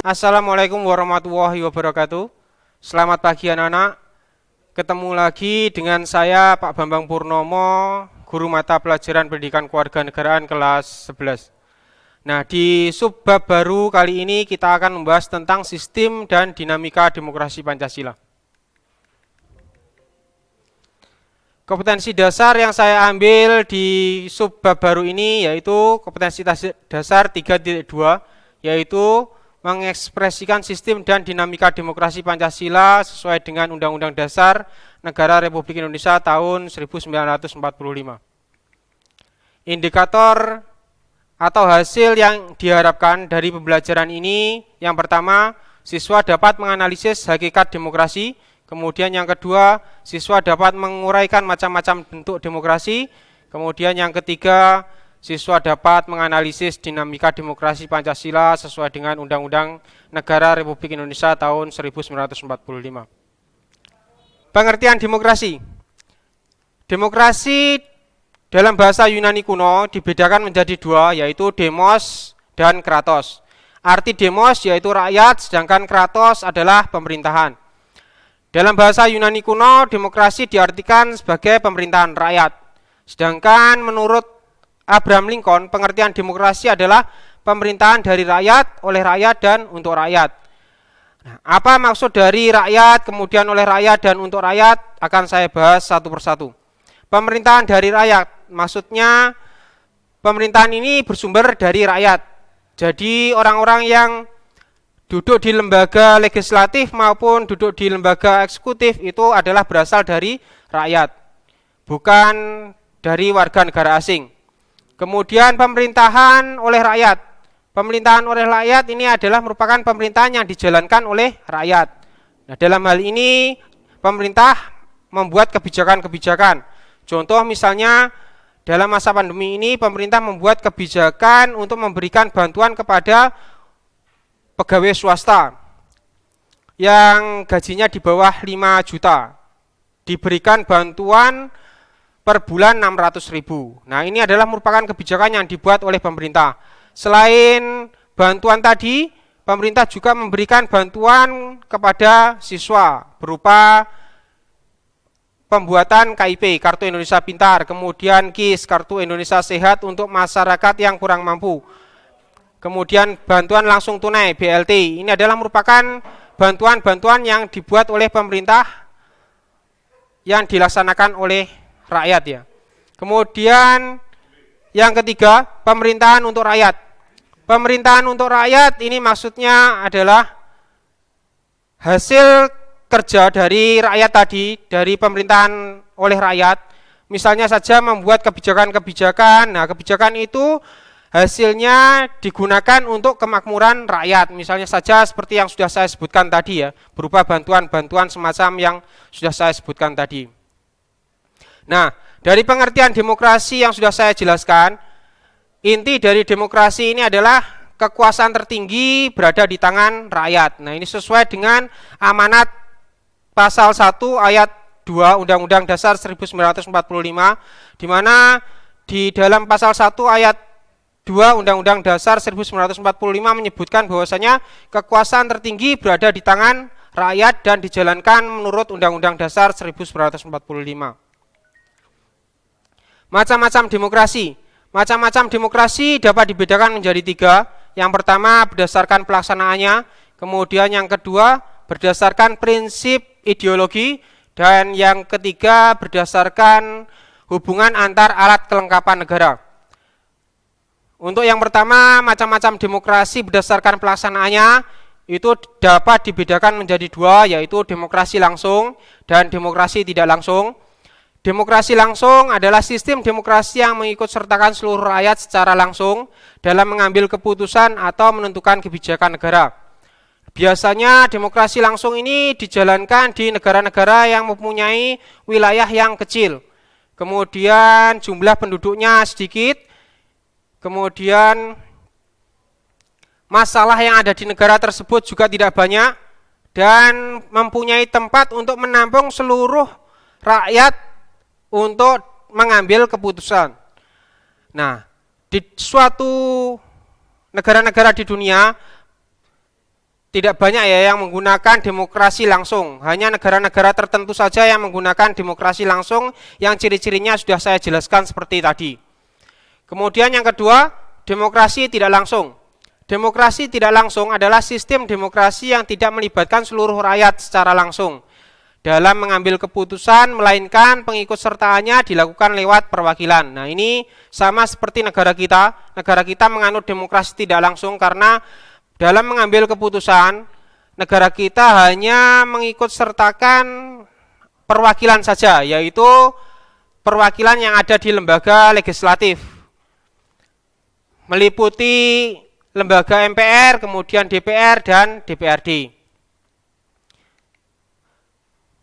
Assalamualaikum warahmatullahi wabarakatuh. Selamat pagi anak-anak. Ketemu lagi dengan saya Pak Bambang Purnomo, guru mata pelajaran pendidikan kewarganegaraan kelas 11. Nah, di subbab baru kali ini kita akan membahas tentang sistem dan dinamika demokrasi Pancasila. Kompetensi dasar yang saya ambil di subbab baru ini yaitu kompetensi dasar 3.2, yaitu mengekspresikan sistem dan dinamika demokrasi Pancasila sesuai dengan Undang-Undang Dasar Negara Republik Indonesia tahun 1945. Indikator atau hasil yang diharapkan dari pembelajaran ini, yang pertama, siswa dapat menganalisis hakikat demokrasi. Kemudian yang kedua, siswa dapat menguraikan macam-macam bentuk demokrasi. Kemudian yang ketiga, siswa dapat menganalisis dinamika demokrasi Pancasila sesuai dengan Undang-Undang Negara Republik Indonesia tahun 1945. Pengertian demokrasi. Demokrasi dalam bahasa Yunani kuno dibedakan menjadi dua, yaitu demos dan kratos. Arti demos yaitu rakyat, sedangkan kratos adalah pemerintahan. Dalam bahasa Yunani kuno, demokrasi diartikan sebagai pemerintahan rakyat. Sedangkan menurut Abraham Lincoln, pengertian demokrasi adalah pemerintahan dari rakyat, oleh rakyat, dan untuk rakyat. Nah, apa maksud dari rakyat, kemudian oleh rakyat, dan untuk rakyat, akan saya bahas satu persatu. Pemerintahan dari rakyat, maksudnya pemerintahan ini bersumber dari rakyat. Jadi orang-orang yang duduk di lembaga legislatif maupun duduk di lembaga eksekutif itu adalah berasal dari rakyat, bukan dari warga negara asing. Kemudian pemerintahan oleh rakyat. Pemerintahan oleh rakyat ini adalah merupakan pemerintahan yang dijalankan oleh rakyat. Nah, dalam hal ini pemerintah membuat kebijakan-kebijakan. Contoh misalnya dalam masa pandemi ini pemerintah membuat kebijakan untuk memberikan bantuan kepada pegawai swasta yang gajinya di bawah 5 juta. Diberikan bantuan per bulan 600.000. Nah, ini adalah merupakan kebijakan yang dibuat oleh pemerintah. Selain bantuan tadi, pemerintah juga memberikan bantuan kepada siswa berupa pembuatan KIP, Kartu Indonesia Pintar, kemudian KIS, Kartu Indonesia Sehat untuk masyarakat yang kurang mampu. Kemudian bantuan langsung tunai, BLT. Ini adalah merupakan bantuan-bantuan yang dibuat oleh pemerintah yang dilaksanakan oleh rakyat ya. Kemudian yang ketiga, pemerintahan untuk rakyat. Pemerintahan untuk rakyat ini maksudnya adalah hasil kerja dari rakyat tadi, dari pemerintahan oleh rakyat. Misalnya saja membuat kebijakan-kebijakan. Nah, kebijakan itu hasilnya digunakan untuk kemakmuran rakyat. Misalnya saja seperti yang sudah saya sebutkan tadi ya, berupa bantuan-bantuan semacam yang sudah saya sebutkan tadi. Nah, dari pengertian demokrasi yang sudah saya jelaskan, inti dari demokrasi ini adalah kekuasaan tertinggi berada di tangan rakyat. Nah, ini sesuai dengan amanat pasal 1 ayat 2 Undang-Undang Dasar 1945, di mana di dalam pasal 1 ayat 2 Undang-Undang Dasar 1945 menyebutkan bahwasanya kekuasaan tertinggi berada di tangan rakyat dan dijalankan menurut Undang-Undang Dasar 1945. Macam-macam demokrasi. Macam-macam demokrasi dapat dibedakan menjadi 3. Yang pertama berdasarkan pelaksanaannya, kemudian yang kedua berdasarkan prinsip ideologi, dan yang ketiga berdasarkan hubungan antar alat kelengkapan negara. Untuk yang pertama, macam-macam demokrasi berdasarkan pelaksanaannya itu dapat dibedakan menjadi 2, yaitu demokrasi langsung dan demokrasi tidak langsung. Demokrasi langsung adalah sistem demokrasi yang mengikut sertakan seluruh rakyat secara langsung dalam mengambil keputusan atau menentukan kebijakan negara. Biasanya demokrasi langsung ini dijalankan di negara-negara yang mempunyai wilayah yang kecil, kemudian jumlah penduduknya sedikit, kemudian masalah yang ada di negara tersebut juga tidak banyak, dan mempunyai tempat untuk menampung seluruh rakyat untuk mengambil keputusan. Nah, di suatu negara-negara di dunia tidak banyak ya yang menggunakan demokrasi langsung. Hanya negara-negara tertentu saja yang menggunakan demokrasi langsung yang ciri-cirinya sudah saya jelaskan seperti tadi. Kemudian yang kedua, demokrasi tidak langsung. Demokrasi tidak langsung adalah sistem demokrasi yang tidak melibatkan seluruh rakyat secara langsung dalam mengambil keputusan, melainkan pengikut sertaannya dilakukan lewat perwakilan. Nah, ini sama seperti negara kita. Negara kita menganut demokrasi tidak langsung karena dalam mengambil keputusan, negara kita hanya mengikut sertakan perwakilan saja, yaitu perwakilan yang ada di lembaga legislatif, meliputi lembaga MPR, kemudian DPR, dan DPRD.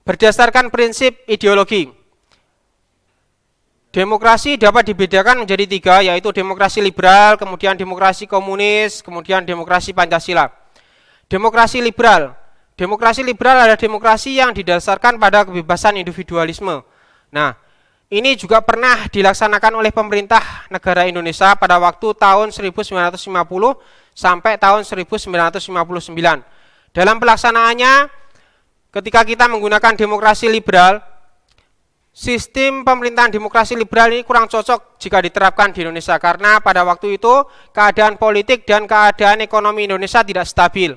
Berdasarkan prinsip ideologi, demokrasi dapat dibedakan menjadi tiga, yaitu demokrasi liberal, kemudian demokrasi komunis, kemudian demokrasi Pancasila. Demokrasi liberal adalah demokrasi yang didasarkan pada kebebasan individualisme. Nah, ini juga pernah dilaksanakan oleh pemerintah negara Indonesia pada waktu tahun 1950 sampai tahun 1959. Dalam pelaksanaannya, ketika kita menggunakan demokrasi liberal, sistem pemerintahan demokrasi liberal ini kurang cocok jika diterapkan di Indonesia karena pada waktu itu keadaan politik dan keadaan ekonomi Indonesia tidak stabil.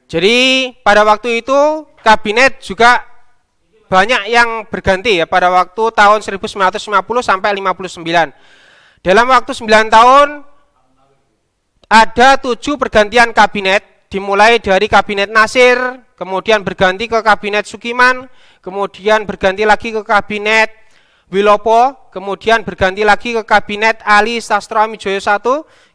Jadi pada waktu itu kabinet juga banyak yang berganti ya pada waktu tahun 1950 sampai 59. Dalam waktu 9 tahun ada 7 pergantian kabinet, dimulai dari kabinet Nasir, kemudian berganti ke kabinet Sukiman, kemudian berganti lagi ke kabinet Wilopo, kemudian berganti lagi ke kabinet Ali Sastroamidjojo I,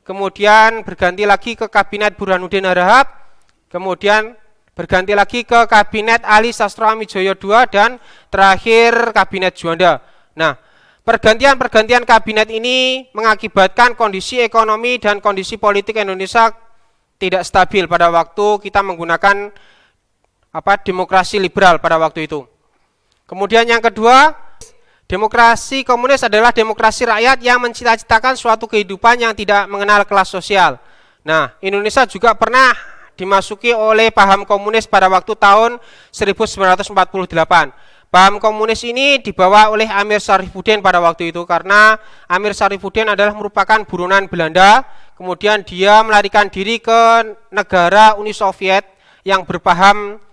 kemudian berganti lagi ke kabinet Burhanuddin Harahap, kemudian berganti lagi ke kabinet Ali Sastroamidjojo II, dan terakhir kabinet Juanda. Nah, pergantian-pergantian kabinet ini mengakibatkan kondisi ekonomi dan kondisi politik Indonesia tidak stabil pada waktu kita menggunakan demokrasi liberal pada waktu itu. Kemudian yang kedua, demokrasi komunis adalah demokrasi rakyat yang mencita-citakan suatu kehidupan yang tidak mengenal kelas sosial. Nah, Indonesia juga pernah dimasuki oleh paham komunis pada waktu tahun 1948. Paham komunis ini dibawa oleh Amir Syarifuddin pada waktu itu karena Amir Syarifuddin adalah merupakan buronan Belanda, kemudian dia melarikan diri ke negara Uni Soviet yang berpaham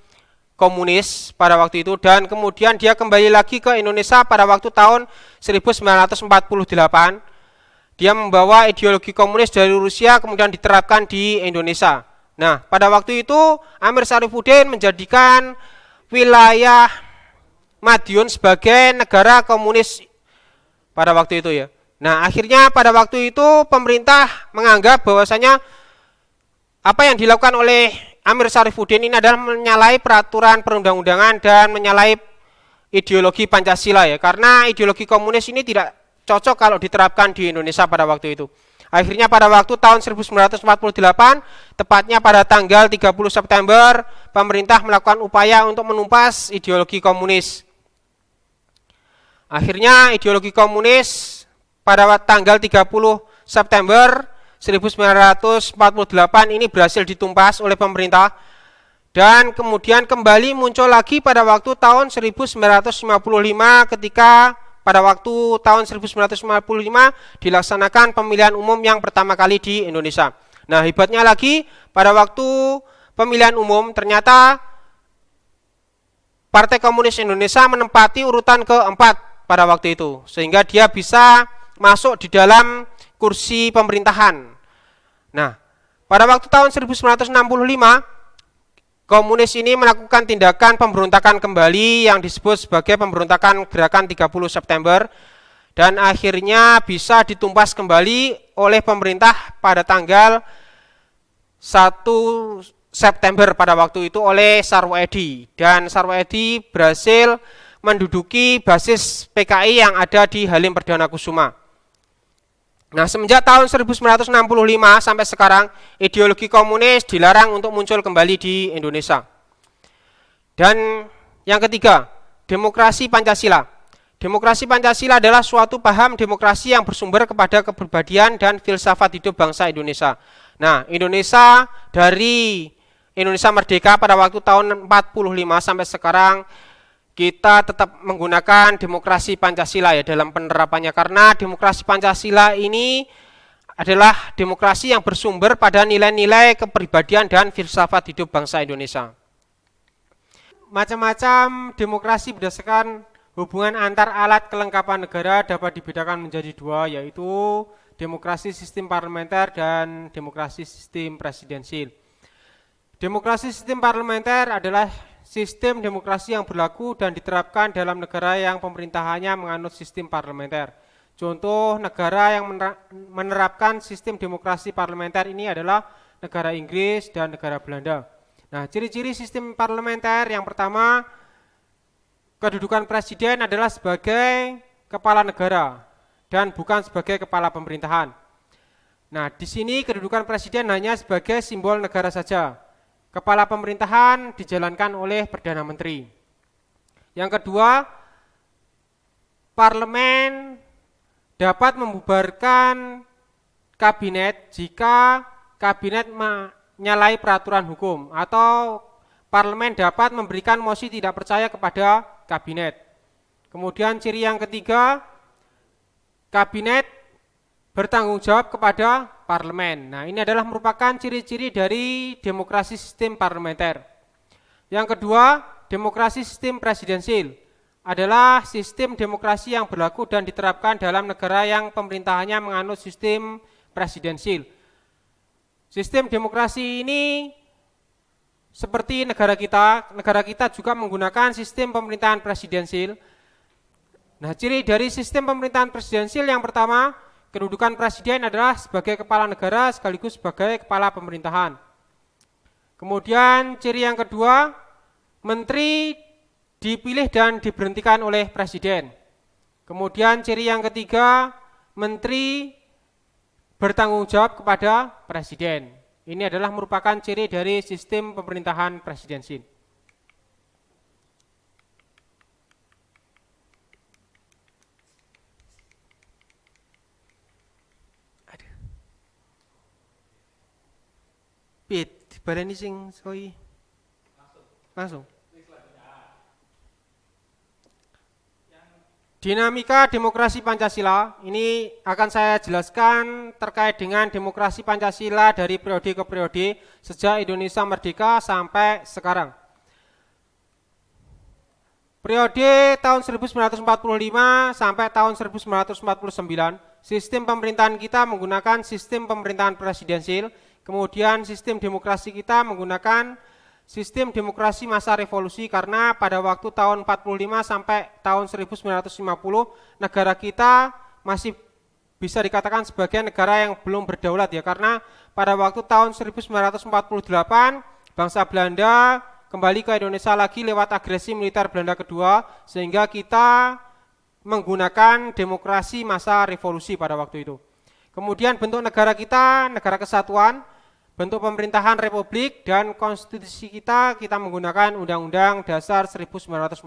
komunis pada waktu itu, dan kemudian dia kembali lagi ke Indonesia pada waktu tahun 1948. Dia membawa ideologi komunis dari Rusia kemudian diterapkan di Indonesia. Nah, pada waktu itu Amir Syarifuddin menjadikan wilayah Madiun sebagai negara komunis pada waktu itu ya. Nah, akhirnya pada waktu itu pemerintah menganggap bahwasanya apa yang dilakukan oleh Amir Syarifuddin ini adalah menyalahi peraturan perundang-undangan dan menyalahi ideologi Pancasila ya. Karena ideologi komunis ini tidak cocok kalau diterapkan di Indonesia pada waktu itu. Akhirnya pada waktu tahun 1948, tepatnya pada tanggal 30 September, pemerintah melakukan upaya untuk menumpas ideologi komunis. Akhirnya ideologi komunis pada tanggal 30 September 1948 ini berhasil ditumpas oleh pemerintah, dan kemudian kembali muncul lagi pada waktu tahun 1955 ketika pada waktu tahun 1955 dilaksanakan pemilihan umum yang pertama kali di Indonesia. Nah, hebatnya lagi pada waktu pemilihan umum ternyata Partai Komunis Indonesia menempati urutan keempat pada waktu itu, sehingga dia bisa masuk di dalam kursi pemerintahan. Nah, pada waktu tahun 1965 komunis ini melakukan tindakan pemberontakan kembali yang disebut sebagai pemberontakan gerakan 30 September, dan akhirnya bisa ditumpas kembali oleh pemerintah pada tanggal 1 September pada waktu itu oleh Sarwo Edi, dan Sarwo Edi berhasil menduduki basis PKI yang ada di Halim Perdana Kusuma. Nah, semenjak tahun 1965 sampai sekarang, ideologi komunis dilarang untuk muncul kembali di Indonesia. Dan yang ketiga, demokrasi Pancasila. Demokrasi Pancasila adalah suatu paham demokrasi yang bersumber kepada kepribadian dan filsafat hidup bangsa Indonesia. Nah, dari Indonesia merdeka pada waktu tahun 45 sampai sekarang kita tetap menggunakan demokrasi Pancasila ya dalam penerapannya, karena demokrasi Pancasila ini adalah demokrasi yang bersumber pada nilai-nilai kepribadian dan filsafat hidup bangsa Indonesia. Macam-macam demokrasi berdasarkan hubungan antar alat kelengkapan negara dapat dibedakan menjadi dua, yaitu demokrasi sistem parlementer dan demokrasi sistem presidensil. Demokrasi sistem parlementer adalah sistem demokrasi yang berlaku dan diterapkan dalam negara yang pemerintahannya menganut sistem parlementer. Contoh negara yang menerapkan sistem demokrasi parlementer ini adalah negara Inggris dan negara Belanda. Nah, ciri-ciri sistem parlementer yang pertama, kedudukan presiden adalah sebagai kepala negara dan bukan sebagai kepala pemerintahan. Nah, di sini kedudukan presiden hanya sebagai simbol negara saja. Kepala pemerintahan dijalankan oleh Perdana Menteri. Yang kedua, parlemen dapat membubarkan kabinet jika kabinet menyalahi peraturan hukum, atau parlemen dapat memberikan mosi tidak percaya kepada kabinet. Kemudian ciri yang ketiga, kabinet bertanggung jawab kepada parlemen. Nah, ini adalah merupakan ciri-ciri dari demokrasi sistem parlementer. Yang kedua, demokrasi sistem presidensil adalah sistem demokrasi yang berlaku dan diterapkan dalam negara yang pemerintahannya menganut sistem presidensil. Sistem demokrasi ini seperti negara kita juga menggunakan sistem pemerintahan presidensil. Nah, ciri dari sistem pemerintahan presidensil yang pertama, kedudukan presiden adalah sebagai kepala negara sekaligus sebagai kepala pemerintahan. Kemudian ciri yang kedua, menteri dipilih dan diberhentikan oleh presiden. Kemudian ciri yang ketiga, menteri bertanggung jawab kepada presiden. Ini adalah merupakan ciri dari sistem pemerintahan presidensil. Baleni sing soi. Langsung. Dinamika demokrasi Pancasila ini akan saya jelaskan terkait dengan demokrasi Pancasila dari periode ke periode sejak Indonesia merdeka sampai sekarang. Periode tahun 1945 sampai tahun 1949, sistem pemerintahan kita menggunakan sistem pemerintahan presidensil. Kemudian sistem demokrasi kita menggunakan sistem demokrasi masa revolusi, karena pada waktu tahun 45 sampai tahun 1950 negara kita masih bisa dikatakan sebagai negara yang belum berdaulat ya, karena pada waktu tahun 1948 bangsa Belanda kembali ke Indonesia lagi lewat agresi militer Belanda kedua, sehingga kita menggunakan demokrasi masa revolusi pada waktu itu. Kemudian bentuk negara kita negara kesatuan, bentuk pemerintahan republik, dan konstitusi kita menggunakan Undang-Undang Dasar 1945.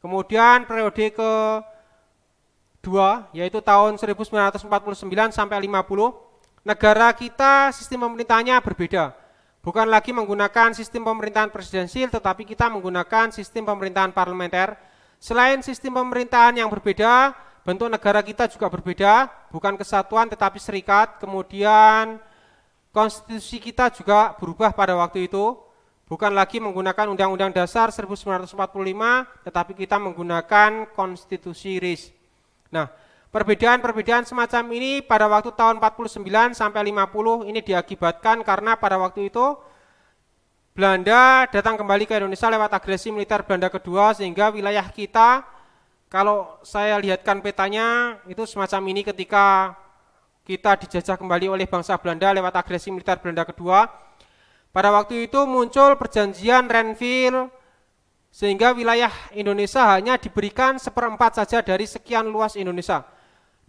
Kemudian periode kedua yaitu tahun 1949 sampai 50, negara kita sistem pemerintahannya berbeda. Bukan lagi menggunakan sistem pemerintahan presidensil, tetapi kita menggunakan sistem pemerintahan parlementer. Selain sistem pemerintahan yang berbeda, bentuk negara kita juga berbeda, bukan kesatuan tetapi serikat. Kemudian konstitusi kita juga berubah pada waktu itu, bukan lagi menggunakan Undang-Undang Dasar 1945, tetapi kita menggunakan konstitusi RIS. Nah, perbedaan-perbedaan semacam ini pada waktu tahun 49 sampai 50 ini diakibatkan karena pada waktu itu Belanda datang kembali ke Indonesia lewat agresi militer Belanda kedua, sehingga wilayah kita, kalau saya lihatkan petanya, itu semacam ini ketika kita dijajah kembali oleh bangsa Belanda lewat agresi militer Belanda kedua. Pada waktu itu muncul perjanjian Renville, sehingga wilayah Indonesia hanya diberikan 1/4 saja dari sekian luas Indonesia.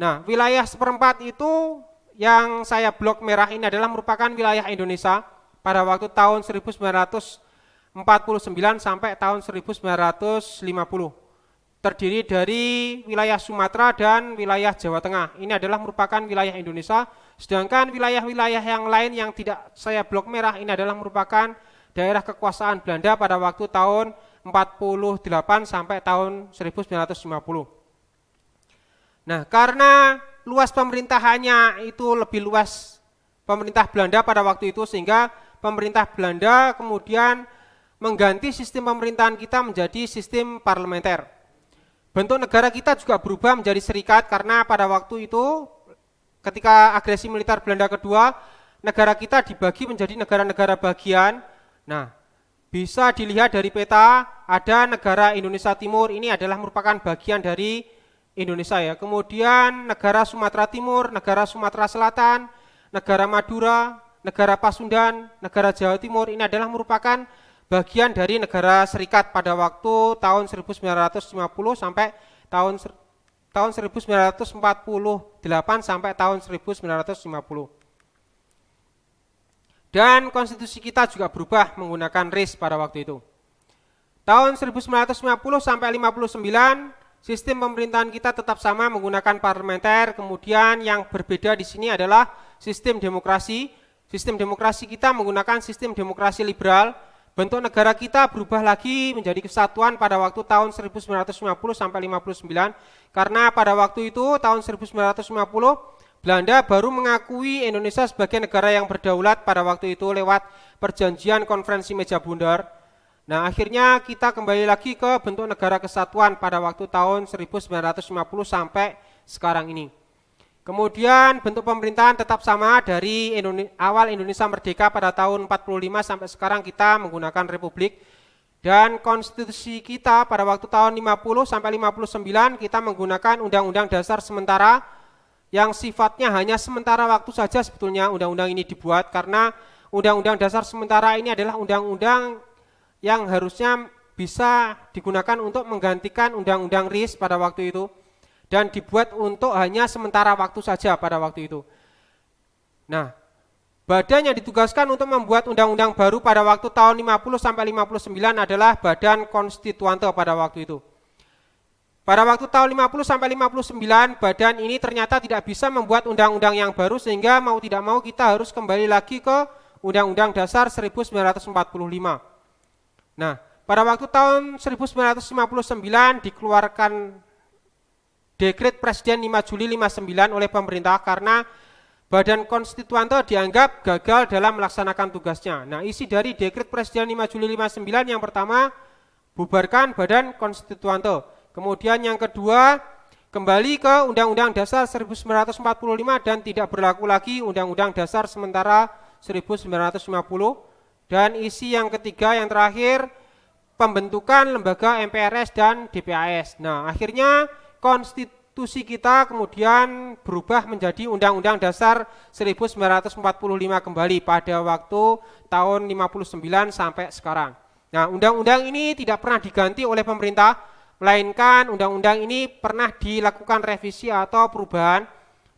Nah, wilayah 1/4 itu yang saya blok merah ini adalah merupakan wilayah Indonesia pada waktu tahun 1949 sampai tahun 1950. terdiri dari wilayah Sumatera dan wilayah Jawa Tengah. Ini adalah merupakan wilayah Indonesia, sedangkan wilayah-wilayah yang lain yang tidak saya blok merah ini adalah merupakan daerah kekuasaan Belanda pada waktu tahun 48 sampai tahun 1950. Nah, karena luas pemerintahannya itu lebih luas pemerintah Belanda pada waktu itu, sehingga pemerintah Belanda kemudian mengganti sistem pemerintahan kita menjadi sistem parlementer. Bentuk negara kita juga berubah menjadi serikat karena pada waktu itu ketika agresi militer Belanda kedua, negara kita dibagi menjadi negara-negara bagian. Nah, bisa dilihat dari peta, ada negara Indonesia Timur, ini adalah merupakan bagian dari Indonesia ya. Kemudian negara Sumatera Timur, negara Sumatera Selatan, negara Madura, negara Pasundan, negara Jawa Timur, ini adalah merupakan bagian dari negara serikat pada waktu tahun 1950 sampai tahun 1948 sampai tahun 1950. Dan konstitusi kita juga berubah menggunakan RIS pada waktu itu. Tahun 1950 sampai 59, sistem pemerintahan kita tetap sama menggunakan parlementer. Kemudian yang berbeda di sini adalah sistem demokrasi. Sistem demokrasi kita menggunakan sistem demokrasi liberal. Bentuk negara kita berubah lagi menjadi kesatuan pada waktu tahun 1950 sampai 59, karena pada waktu itu tahun 1950 Belanda baru mengakui Indonesia sebagai negara yang berdaulat pada waktu itu lewat perjanjian konferensi meja bundar. Nah, akhirnya kita kembali lagi ke bentuk negara kesatuan pada waktu tahun 1950 sampai sekarang ini. Kemudian bentuk pemerintahan tetap sama dari awal Indonesia merdeka pada tahun 45 sampai sekarang kita menggunakan republik. Dan konstitusi kita pada waktu tahun 50 sampai 59 kita menggunakan undang-undang dasar sementara yang sifatnya hanya sementara waktu saja. Sebetulnya undang-undang ini dibuat karena undang-undang dasar sementara ini adalah undang-undang yang harusnya bisa digunakan untuk menggantikan undang-undang RIS pada waktu itu, dan dibuat untuk hanya sementara waktu saja pada waktu itu. Nah, badan yang ditugaskan untuk membuat undang-undang baru pada waktu tahun 50 sampai 59 adalah Badan Konstituante pada waktu itu. Pada waktu tahun 50 sampai 59, badan ini ternyata tidak bisa membuat undang-undang yang baru, sehingga mau tidak mau kita harus kembali lagi ke Undang-Undang Dasar 1945. Nah, pada waktu tahun 1959 dikeluarkan Dekret Presiden 5 Juli 59 oleh pemerintah karena Badan Konstituante dianggap gagal dalam melaksanakan tugasnya. Nah, isi dari Dekret Presiden 5 Juli 59 yang pertama, bubarkan Badan Konstituante. Kemudian yang kedua, kembali ke Undang-Undang Dasar 1945 dan tidak berlaku lagi Undang-Undang Dasar sementara 1950. Dan isi yang ketiga yang terakhir, pembentukan lembaga MPRS dan DPAS. Nah, akhirnya konstitusi kita kemudian berubah menjadi Undang-Undang Dasar 1945 kembali pada waktu tahun 59 sampai sekarang. Nah, undang-undang ini tidak pernah diganti oleh pemerintah, melainkan undang-undang ini pernah dilakukan revisi atau perubahan.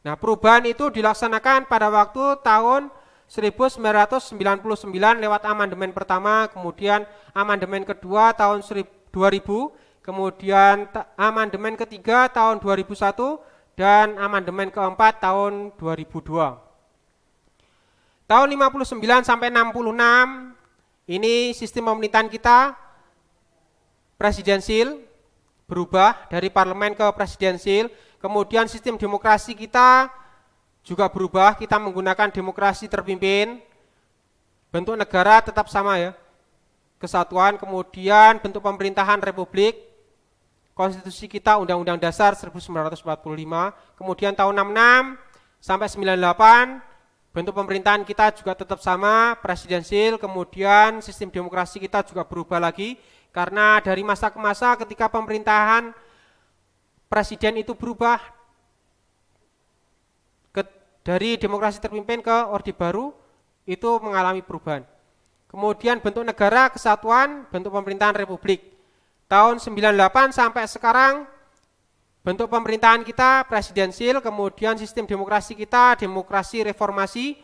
Nah, perubahan itu dilaksanakan pada waktu tahun 1999 lewat amandemen pertama, kemudian amandemen kedua tahun 2000, kemudian amandemen ketiga tahun 2001 dan amandemen keempat tahun 2002. Tahun 59 sampai 66 ini sistem pemerintahan kita presidensil, berubah dari parlemen ke presidensil. Kemudian sistem demokrasi kita juga berubah, kita menggunakan demokrasi terpimpin. Bentuk negara tetap sama ya, kesatuan. Kemudian bentuk pemerintahan republik, konstitusi kita Undang-Undang Dasar 1945. Kemudian tahun 66 sampai 98 bentuk pemerintahan kita juga tetap sama, presidensil. Kemudian sistem demokrasi kita juga berubah lagi karena dari masa ke masa ketika pemerintahan presiden itu berubah dari demokrasi terpimpin ke Orde Baru, itu mengalami perubahan. Kemudian bentuk negara kesatuan, bentuk pemerintahan republik. Tahun 98 sampai sekarang bentuk pemerintahan kita presidensil, kemudian sistem demokrasi kita demokrasi reformasi,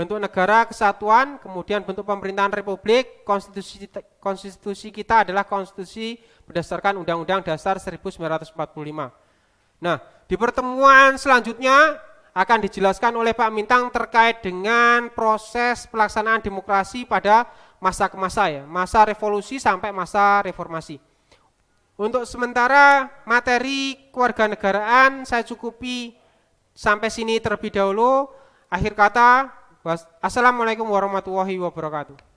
bentuk negara kesatuan, kemudian bentuk pemerintahan republik, konstitusi kita adalah konstitusi berdasarkan Undang-Undang Dasar 1945. Nah, di pertemuan selanjutnya akan dijelaskan oleh Pak Mintang terkait dengan proses pelaksanaan demokrasi pada masa ke masa ya, masa revolusi sampai masa reformasi. Untuk sementara materi kewarganegaraan saya cukupi sampai sini terlebih dahulu. Akhir kata, assalamualaikum warahmatullahi wabarakatuh.